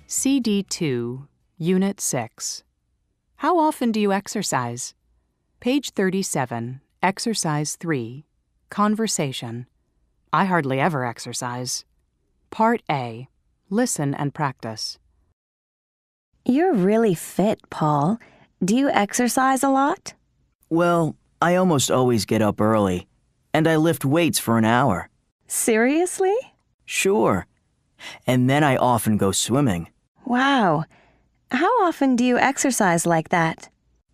CD2, Unit 6. How often do you exercise? Page 37, Exercise 3, Conversation. I hardly ever exercise. Part A, Listen and Practice. You're really fit, Paul. Do you exercise a lot? Well, I almost always get up early, and I lift weights for an hour. Seriously? Sure. And then I often go swimming. Wow. How often do you exercise like that?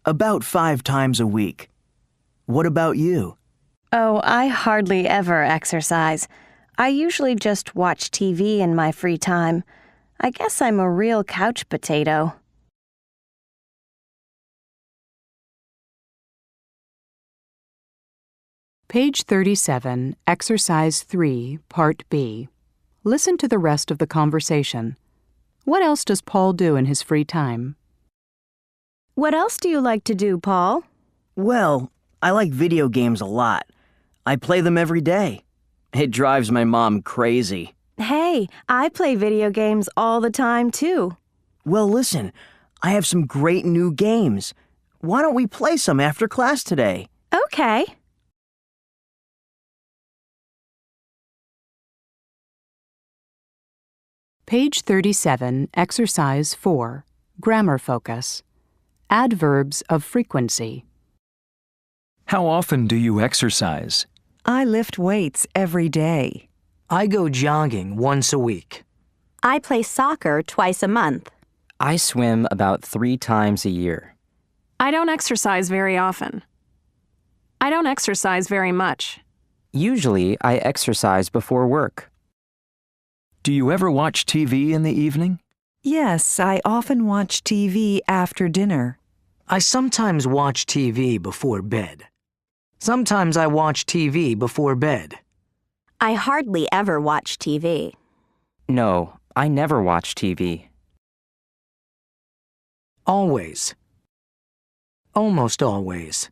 About 5 times a week. What about you? Oh, I hardly ever exercise. I usually just watch TV in my free time. I guess I'm a real couch potato. Page 37, Exercise 3, Part B. Listen to the rest of the conversation. What else does Paul do in his free time? What else do you like to do, Paul? Well, I like video games a lot. I play them every day. It drives my mom crazy. Hey, I play video games all the time, too. Well, listen, I have some great new games. Why don't we play some after class today? Okay. Page 37, Exercise 4, Grammar Focus. Adverbs of frequency. How often do you exercise? I lift weights every day. I go jogging once a week. I play soccer twice a month. I swim about 3 times a year. I don't exercise very often. I don't exercise very much. Usually, I exercise before work. Do you ever watch TV in the evening? Yes, I often watch TV after dinner. I sometimes watch TV before bed. Sometimes I watch TV before bed. I hardly ever watch TV. No, I never watch TV. Always. Almost always.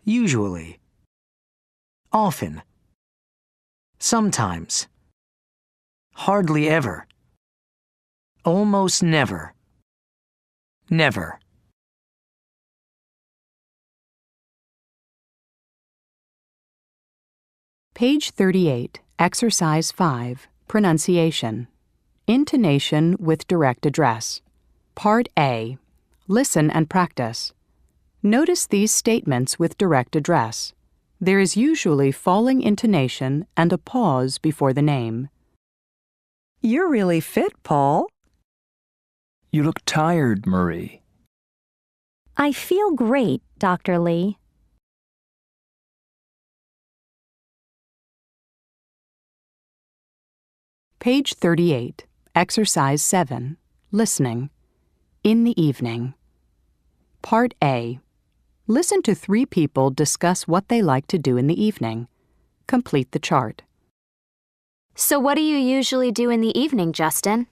Usually. Often. Sometimes. Hardly ever. Almost never. Never. Page 38, Exercise 5, Pronunciation. Intonation with direct address. Part A, Listen and Practice. Notice these statements with direct address. There is usually falling intonation and a pause before the name. You're really fit, Paul. You look tired, Marie. I feel great, Dr. Lee. Page 38, Exercise 7, Listening. In the evening. Part A. Listen to 3 people discuss what they like to do in the evening. Complete the chart. So what do you usually do in the evening, Justin?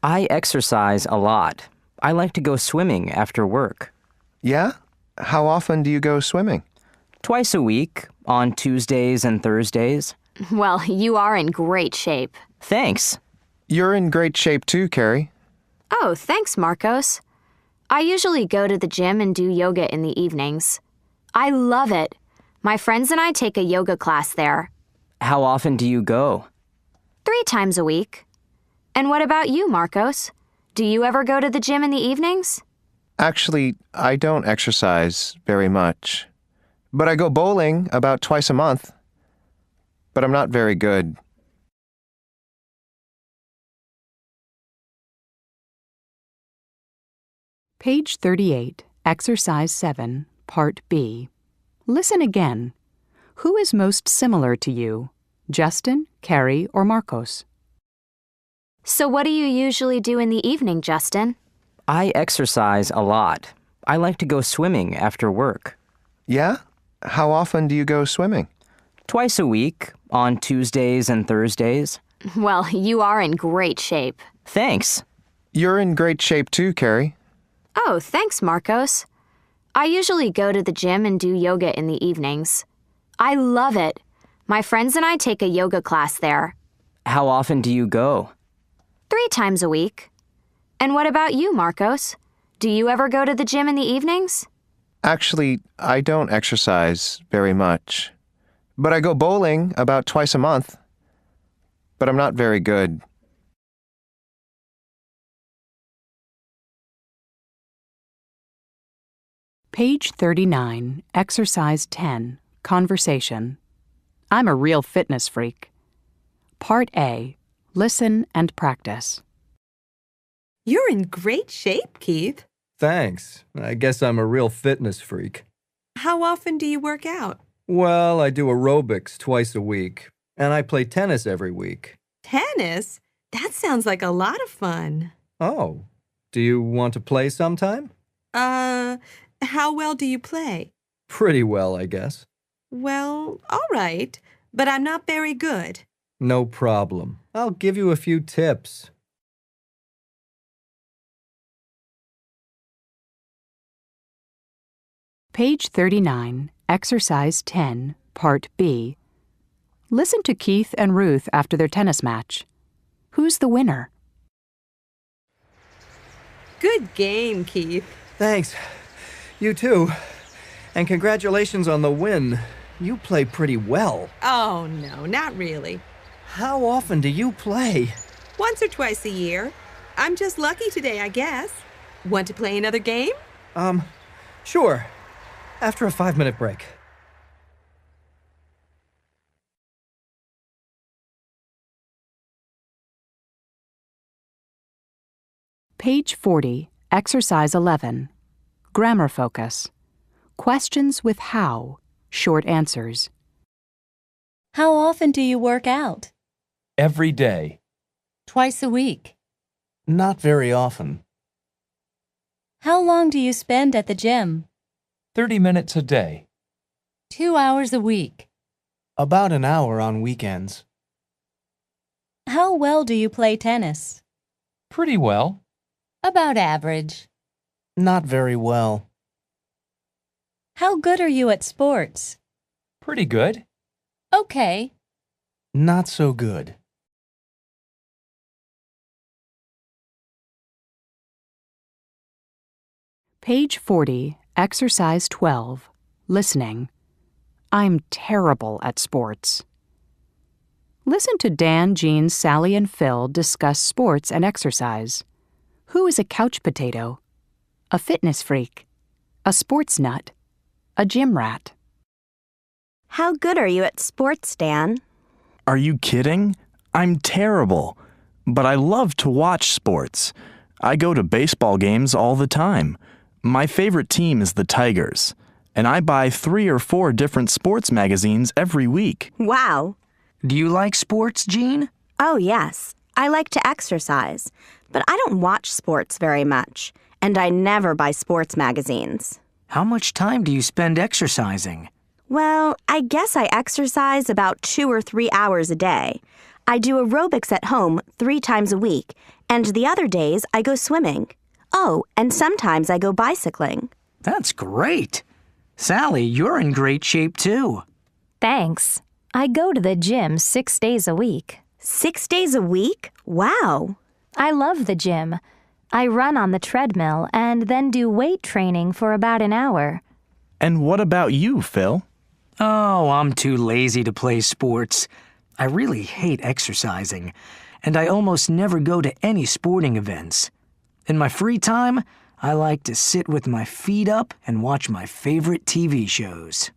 I exercise a lot. I like to go swimming after work. Yeah? How often do you go swimming? Twice a week, on Tuesdays and Thursdays. Well, you are in great shape. Thanks. You're in great shape too, Carrie. Oh, thanks, Marcos. I usually go to the gym and do yoga in the evenings. I love it. My friends and I take a yoga class there. How often do you go? 3 times a week. And what about you, Marcos? Do you ever go to the gym in the evenings? Actually, I don't exercise very much. But I go bowling about twice a month. But I'm not very good. Page 38, Exercise 7, Part B. Listen again. Who is most similar to you? Justin, Carrie, or Marcos? So what do you usually do in the evening, Justin? I exercise a lot. I like to go swimming after work. Yeah? How often do you go swimming? Twice a week, on Tuesdays and Thursdays. Well, you are in great shape. Thanks. You're in great shape too, Carrie. Oh, thanks, Marcos. I usually go to the gym and do yoga in the evenings. I love it. My friends and I take a yoga class there. How often do you go? 3 times a week. And what about you, Marcos? Do you ever go to the gym in the evenings? Actually, I don't exercise very much. But I go bowling about twice a month. But I'm not very good. Page 39, Exercise 10, Conversation. I'm a real fitness freak. Part A, Listen and Practice. You're in great shape, Keith. Thanks. I guess I'm a real fitness freak. How often do you work out? Well, I do aerobics twice a week, and I play tennis every week. Tennis? That sounds like a lot of fun. Oh, do you want to play sometime? How well do you play? Pretty well, I guess. Well, all right, but I'm not very good. No problem. I'll give you a few tips. Page 39, Exercise 10, Part B. Listen to Keith and Ruth after their tennis match. Who's the winner? Good game, Keith. Thanks. You too. And congratulations on the win. You play pretty well. Oh, no, not really. How often do you play? Once or twice a year. I'm just lucky today, I guess. Want to play another game? Sure. After a 5-minute break. Page 40, Exercise 11. Grammar Focus. Questions with how, short answers. How often do you work out? Every day. Twice a week. Not very often. How long do you spend at the gym? 30 minutes a day. 2 hours a week. About an hour on weekends. How well do you play tennis? Pretty well. About average. Not very well. How good are you at sports? Pretty good. Okay. Not so good. Page 40, Exercise 12. Listening. I'm terrible at sports. Listen to Dan, Jean, Sally, and Phil discuss sports and exercise. Who is a couch potato? A fitness freak? A sports nut? A gym rat? How good are you at sports, Dan? Are you kidding? I'm terrible. But I love to watch sports. I go to baseball games all the time. My favorite team is the Tigers. And I buy 3 or 4 different sports magazines every week. Wow. Do you like sports, Jean? Oh, yes. I like to exercise, but I don't watch sports very much, and I never buy sports magazines. How much time do you spend exercising? Well, I guess I exercise about 2 or 3 hours a day. I do aerobics at home 3 times a week, and the other days I go swimming. Oh, and sometimes I go bicycling. That's great. Sally, you're in great shape too. Thanks. I go to the gym 6 days a week. 6 days a week? Wow. I love the gym. I run on the treadmill and then do weight training for about an hour. And what about you, Phil? Oh, I'm too lazy to play sports. I really hate exercising, and I almost never go to any sporting events. In my free time, I like to sit with my feet up and watch my favorite TV shows.